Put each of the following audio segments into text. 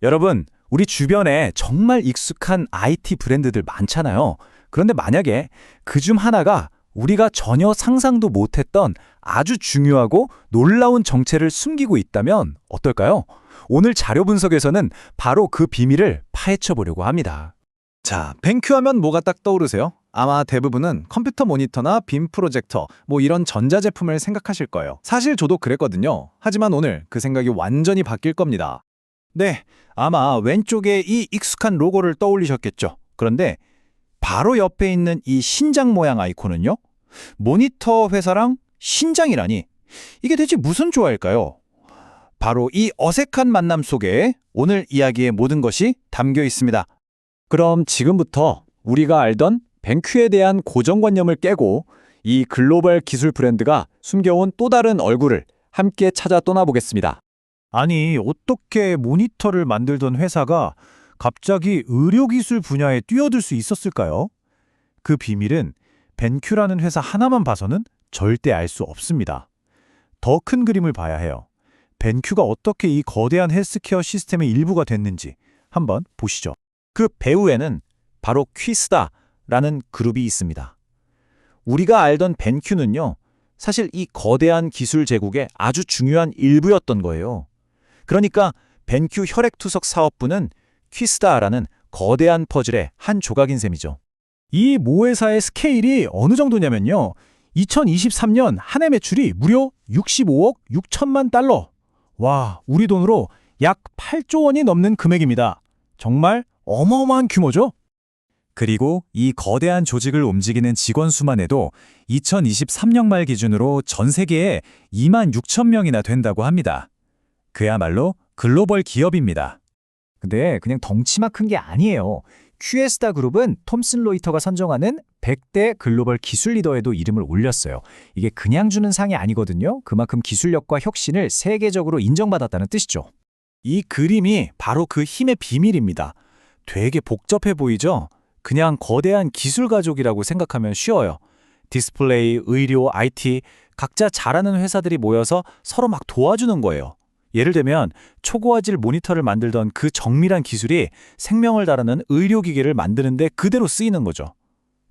여러분, 우리 주변에 정말 익숙한 IT 브랜드들 많잖아요. 그런데 만약에 그 중 하나가 우리가 전혀 상상도 못했던 아주 중요하고 놀라운 정체를 숨기고 있다면 어떨까요? 오늘 자료 분석에서는 바로 그 비밀을 파헤쳐 보려고 합니다. 자, 벤큐 하면 뭐가 딱 떠오르세요? 아마 대부분은 컴퓨터 모니터나 빔 프로젝터, 이런 전자제품을 생각하실 거예요. 사실 저도 그랬거든요. 하지만 오늘 그 생각이 완전히 바뀔 겁니다. 네, 아마 왼쪽에 이 익숙한 로고를 떠올리셨겠죠. 그런데 바로 옆에 있는 이 신장 모양 아이콘은요? 모니터 회사랑 신장이라니. 이게 대체 무슨 조화일까요? 바로 이 어색한 만남 속에 오늘 이야기의 모든 것이 담겨 있습니다. 그럼 지금부터 우리가 알던 벤큐에 대한 고정관념을 깨고 이 글로벌 기술 브랜드가 숨겨온 또 다른 얼굴을 함께 찾아 떠나보겠습니다. 아니, 어떻게 모니터를 만들던 회사가 갑자기 의료기술 분야에 뛰어들 수 있었을까요? 그 비밀은 벤큐라는 회사 하나만 봐서는 절대 알 수 없습니다. 더 큰 그림을 봐야 해요. 벤큐가 어떻게 이 거대한 헬스케어 시스템의 일부가 됐는지 한번 보시죠. 그 배후에는 바로 퀴스다라는 그룹이 있습니다. 우리가 알던 벤큐는요, 사실 이 거대한 기술 제국의 아주 중요한 일부였던 거예요. 그러니까 벤큐 혈액투석 사업부는 퀴스다라는 거대한 퍼즐의 한 조각인 셈이죠. 이 모 회사의 스케일이 어느 정도냐면요. 2023년 한 해 매출이 무려 65억 6천만 달러. 와, 우리 돈으로 약 8조 원이 넘는 금액입니다. 정말 어마어마한 규모죠? 그리고 이 거대한 조직을 움직이는 직원 수만 해도 2023년 말 기준으로 전 세계에 2만 6천 명이나 된다고 합니다. 그야말로 글로벌 기업입니다. 근데 그냥 덩치만 큰 게 아니에요. 큐에스다 그룹은 톰슨 로이터가 선정하는 100대 글로벌 기술 리더에도 이름을 올렸어요. 이게 그냥 주는 상이 아니거든요. 그만큼 기술력과 혁신을 세계적으로 인정받았다는 뜻이죠. 이 그림이 바로 그 힘의 비밀입니다. 되게 복잡해 보이죠? 그냥 거대한 기술 가족이라고 생각하면 쉬워요. 디스플레이, 의료, IT, 각자 잘하는 회사들이 모여서 서로 막 도와주는 거예요. 예를 들면 초고화질 모니터를 만들던 그 정밀한 기술이 생명을 다루는 의료기기를 만드는데 그대로 쓰이는 거죠.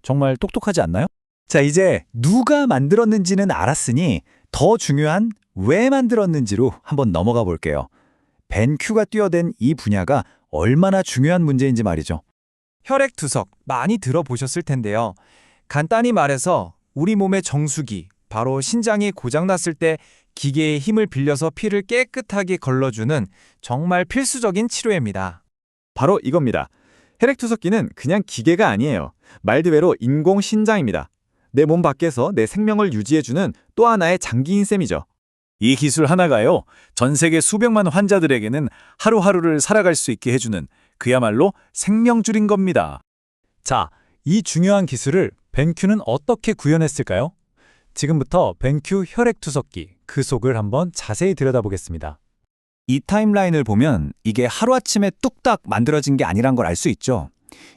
정말 똑똑하지 않나요? 자, 이제 누가 만들었는지는 알았으니 더 중요한 왜 만들었는지로 한번 넘어가 볼게요. 벤큐가 뛰어든 이 분야가 얼마나 중요한 문제인지 말이죠. 혈액투석 많이 들어보셨을 텐데요. 간단히 말해서 우리 몸의 정수기, 바로 신장이 고장났을 때 기계의 힘을 빌려서 피를 깨끗하게 걸러주는 정말 필수적인 치료입니다. 바로 이겁니다. 혈액투석기는 그냥 기계가 아니에요. 말 그대로 인공신장입니다. 내 몸 밖에서 내 생명을 유지해주는 또 하나의 장기인 셈이죠. 이 기술 하나가요, 전 세계 수백만 환자들에게는 하루하루를 살아갈 수 있게 해주는 그야말로 생명줄인 겁니다. 자, 이 중요한 기술을 벤큐는 어떻게 구현했을까요? 지금부터 벤큐 혈액투석기, 그 속을 한번 자세히 들여다보겠습니다. 이 타임라인을 보면 이게 하루아침에 뚝딱 만들어진 게 아니란 걸 알 수 있죠.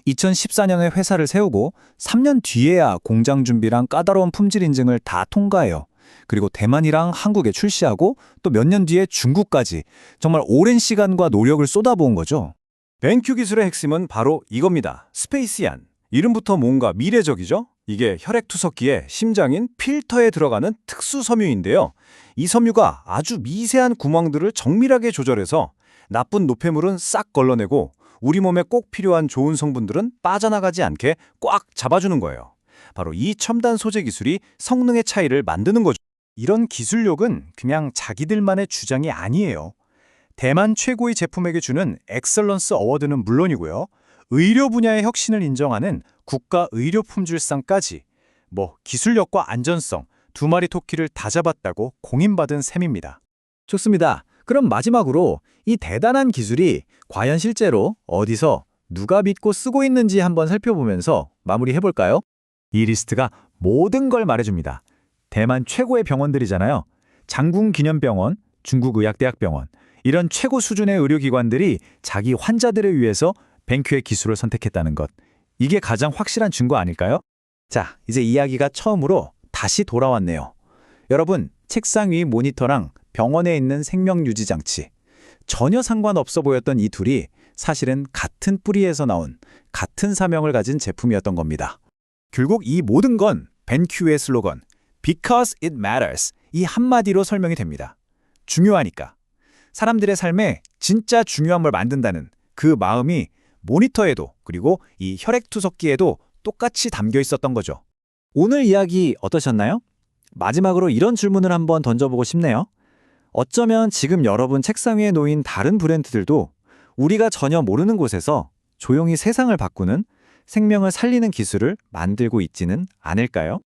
2014년에 회사를 세우고 3년 뒤에야 공장 준비랑 까다로운 품질 인증을 다 통과해요. 그리고 대만이랑 한국에 출시하고 또 몇 년 뒤에 중국까지 정말 오랜 시간과 노력을 쏟아부은 거죠. 벤큐 기술의 핵심은 바로 이겁니다. 스페이시안. 이름부터 뭔가 미래적이죠? 이게 혈액투석기의 심장인 필터에 들어가는 특수 섬유인데요. 이 섬유가 아주 미세한 구멍들을 정밀하게 조절해서 나쁜 노폐물은 싹 걸러내고 우리 몸에 꼭 필요한 좋은 성분들은 빠져나가지 않게 꽉 잡아주는 거예요. 바로 이 첨단 소재 기술이 성능의 차이를 만드는 거죠. 이런 기술력은 그냥 자기들만의 주장이 아니에요. 대만 최고의 제품에게 주는 엑셀런스 어워드는 물론이고요. 의료 분야의 혁신을 인정하는 국가의료품질상까지 기술력과 안전성 두 마리 토끼를 다 잡았다고 공인받은 셈입니다. 좋습니다. 그럼 마지막으로 이 대단한 기술이 과연 실제로 어디서 누가 믿고 쓰고 있는지 한번 살펴보면서 마무리해볼까요? 이 리스트가 모든 걸 말해줍니다. 대만 최고의 병원들이잖아요. 장궁기념병원, 중국의학대학병원, 이런 최고 수준의 의료기관들이 자기 환자들을 위해서 벤큐의 기술을 선택했다는 것. 이게 가장 확실한 증거 아닐까요? 자, 이제 이야기가 처음으로 다시 돌아왔네요. 여러분, 책상 위 모니터랑 병원에 있는 생명유지 장치. 전혀 상관없어 보였던 이 둘이 사실은 같은 뿌리에서 나온 같은 사명을 가진 제품이었던 겁니다. 결국 이 모든 건 벤큐의 슬로건 Because it matters 이 한마디로 설명이 됩니다. 중요하니까. 사람들의 삶에 진짜 중요한 걸 만든다는 그 마음이 모니터에도 그리고 이 혈액투석기에도 똑같이 담겨 있었던 거죠. 오늘 이야기 어떠셨나요? 마지막으로 이런 질문을 한번 던져보고 싶네요. 어쩌면 지금 여러분 책상 위에 놓인 다른 브랜드들도 우리가 전혀 모르는 곳에서 조용히 세상을 바꾸는 생명을 살리는 기술을 만들고 있지는 않을까요?